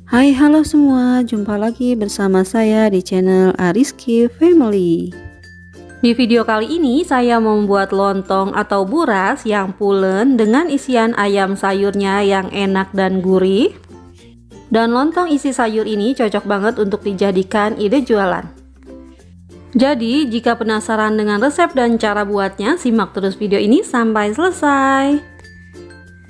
Hai, halo semua, jumpa lagi bersama saya di channel Ariski Family. Di video kali ini saya membuat lontong atau buras yang pulen dengan isian ayam sayurnya yang enak dan gurih. Dan lontong isi sayur ini cocok banget untuk dijadikan ide jualan. Jadi jika penasaran dengan resep dan cara buatnya, simak terus video ini sampai selesai.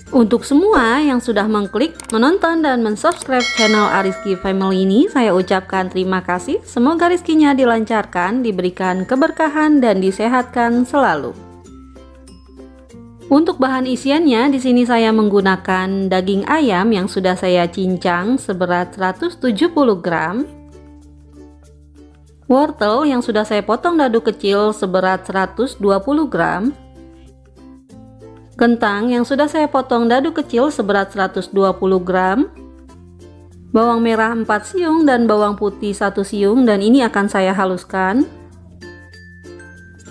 Untuk semua yang sudah mengklik, menonton, dan mensubscribe channel Ariski Family ini, saya ucapkan terima kasih. Semoga rezekinya dilancarkan, diberikan keberkahan, dan disehatkan selalu. Untuk bahan isiannya, di sini saya menggunakan daging ayam yang sudah saya cincang seberat 170 gram, wortel yang sudah saya potong dadu kecil seberat 120 gram, kentang yang sudah saya potong dadu kecil seberat 120 gram, bawang merah 4 siung dan bawang putih 1 siung, dan ini akan saya haluskan,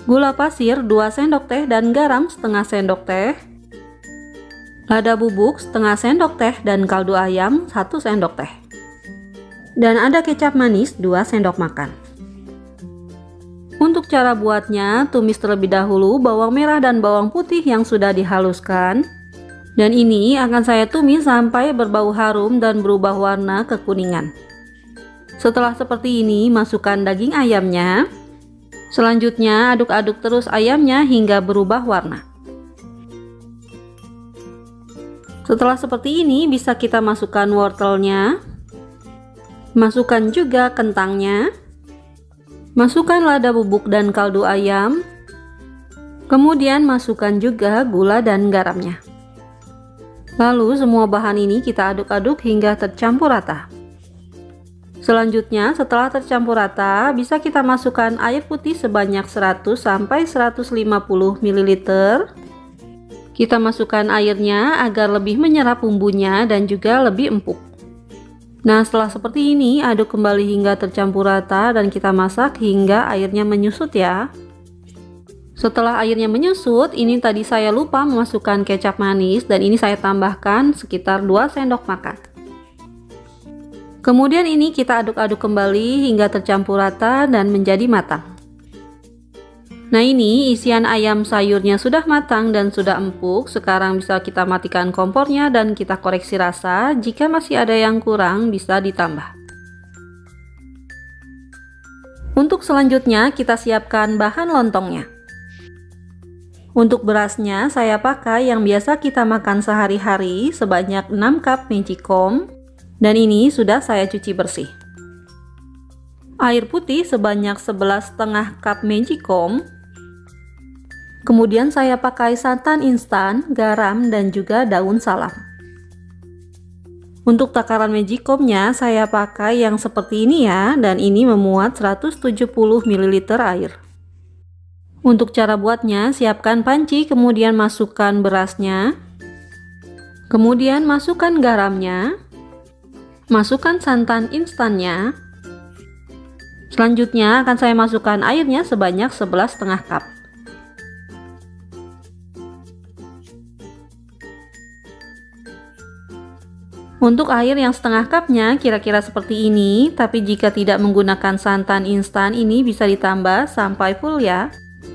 gula pasir 2 sendok teh dan garam setengah sendok teh, lada bubuk setengah sendok teh dan kaldu ayam 1 sendok teh, dan ada kecap manis 2 sendok makan. Untuk cara buatnya, tumis terlebih dahulu bawang merah dan bawang putih yang sudah dihaluskan. Dan ini akan saya tumis sampai berbau harum dan berubah warna kekuningan. Setelah seperti ini, masukkan daging ayamnya. Selanjutnya, aduk-aduk terus ayamnya hingga berubah warna. Setelah seperti ini, bisa kita masukkan wortelnya. Masukkan juga kentangnya. Masukkan lada bubuk dan kaldu ayam, kemudian masukkan juga gula dan garamnya. Lalu semua bahan ini kita aduk-aduk hingga tercampur rata. Selanjutnya, setelah tercampur rata, bisa kita masukkan air putih sebanyak 100-150 ml. Kita masukkan airnya agar lebih menyerap bumbunya dan juga lebih empuk. Nah, setelah seperti ini, aduk kembali hingga tercampur rata dan kita masak hingga airnya menyusut ya. Setelah airnya menyusut, ini tadi saya lupa memasukkan kecap manis dan ini saya tambahkan sekitar 2 sendok makan. Kemudian ini kita aduk-aduk kembali hingga tercampur rata dan menjadi matang. Nah, ini isian ayam sayurnya sudah matang dan sudah empuk. Sekarang bisa kita matikan kompornya dan kita koreksi rasa. Jika masih ada yang kurang, bisa ditambah. Untuk selanjutnya, kita siapkan bahan lontongnya. Untuk berasnya, saya pakai yang biasa kita makan sehari-hari sebanyak 6 cup magicom. Dan ini sudah saya cuci bersih. Air putih sebanyak 11,5 cup magicom. Kemudian saya pakai santan instan, garam, dan juga daun salam. Untuk takaran magicomnya saya pakai yang seperti ini ya, dan ini memuat 170 ml air. Untuk cara buatnya, siapkan panci, kemudian masukkan berasnya, kemudian masukkan garamnya, masukkan santan instannya. Selanjutnya akan saya masukkan airnya sebanyak 11,5 cup. Untuk air yang setengah cupnya kira-kira seperti ini, tapi jika tidak menggunakan santan instan ini bisa ditambah sampai full ya,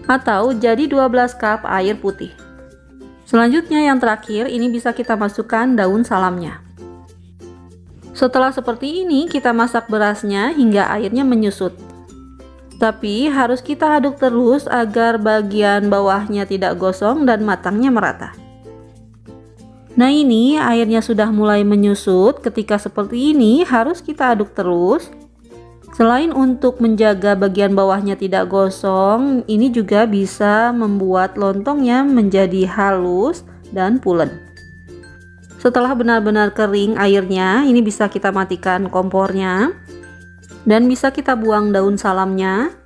atau jadi 12 cup air putih. Selanjutnya yang terakhir ini bisa kita masukkan daun salamnya. Setelah seperti ini kita masak berasnya hingga airnya menyusut. Tapi harus kita aduk terus agar bagian bawahnya tidak gosong dan matangnya merata. Nah, ini airnya sudah mulai menyusut. Ketika seperti ini harus kita aduk terus. Selain untuk menjaga bagian bawahnya tidak gosong, ini juga bisa membuat lontongnya menjadi halus dan pulen. Setelah benar-benar kering airnya, ini bisa kita matikan kompornya dan bisa kita buang daun salamnya.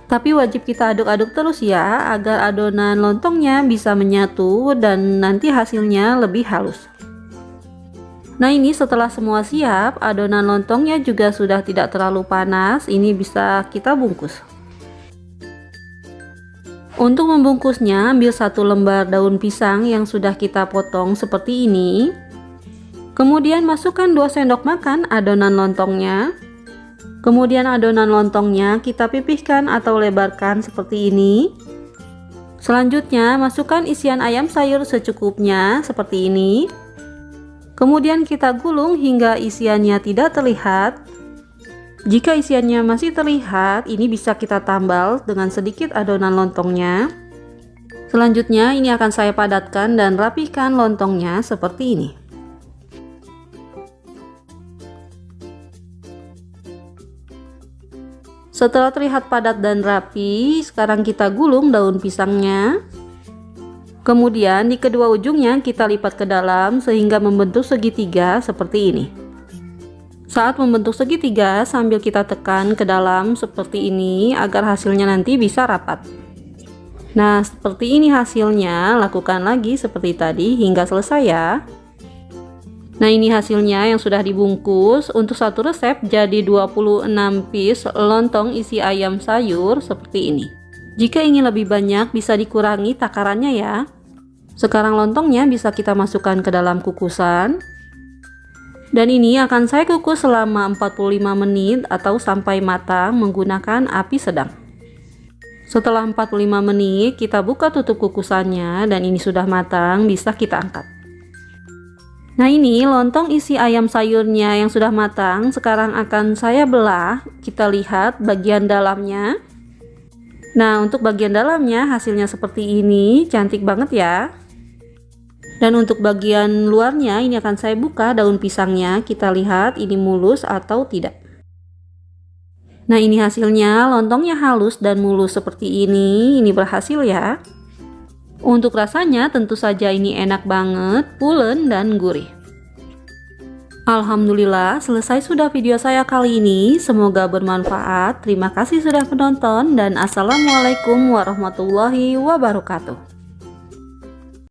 Tapi wajib kita aduk-aduk terus ya, agar adonan lontongnya bisa menyatu dan nanti hasilnya lebih halus. Nah, ini setelah semua siap, adonan lontongnya juga sudah tidak terlalu panas, ini bisa kita bungkus. Untuk membungkusnya, ambil 1 lembar daun pisang yang sudah kita potong seperti ini. Kemudian masukkan 2 sendok makan adonan lontongnya. Kemudian adonan lontongnya kita pipihkan atau lebarkan seperti ini. Selanjutnya masukkan isian ayam sayur secukupnya seperti ini. Kemudian kita gulung hingga isiannya tidak terlihat. Jika isiannya masih terlihat, ini bisa kita tambal dengan sedikit adonan lontongnya. Selanjutnya ini akan saya padatkan dan rapihkan lontongnya seperti ini. Setelah terlihat padat dan rapi, sekarang kita gulung daun pisangnya. Kemudian di kedua ujungnya kita lipat ke dalam sehingga membentuk segitiga seperti ini. Saat membentuk segitiga, sambil kita tekan ke dalam seperti ini agar hasilnya nanti bisa rapat. Nah, seperti ini hasilnya, lakukan lagi seperti tadi hingga selesai ya. Nah, ini hasilnya yang sudah dibungkus. Untuk satu resep jadi 26 piece lontong isi ayam sayur seperti ini. Jika ingin lebih banyak bisa dikurangi takarannya ya. Sekarang lontongnya bisa kita masukkan ke dalam kukusan. Dan ini akan saya kukus selama 45 menit atau sampai matang menggunakan api sedang. Setelah 45 menit kita buka tutup kukusannya dan ini sudah matang, bisa kita angkat. Nah, ini lontong isi ayam sayurnya yang sudah matang. Sekarang akan saya belah. Kita lihat bagian dalamnya. Nah, untuk bagian dalamnya hasilnya seperti ini, cantik banget ya. Dan untuk bagian luarnya ini akan saya buka daun pisangnya. Kita lihat ini mulus atau tidak. Nah, ini hasilnya, lontongnya halus dan mulus seperti ini. Ini berhasil ya. Untuk rasanya tentu saja ini enak banget, pulen dan gurih. Alhamdulillah, selesai sudah video saya kali ini. Semoga bermanfaat. Terima kasih sudah menonton dan assalamualaikum warahmatullahi wabarakatuh.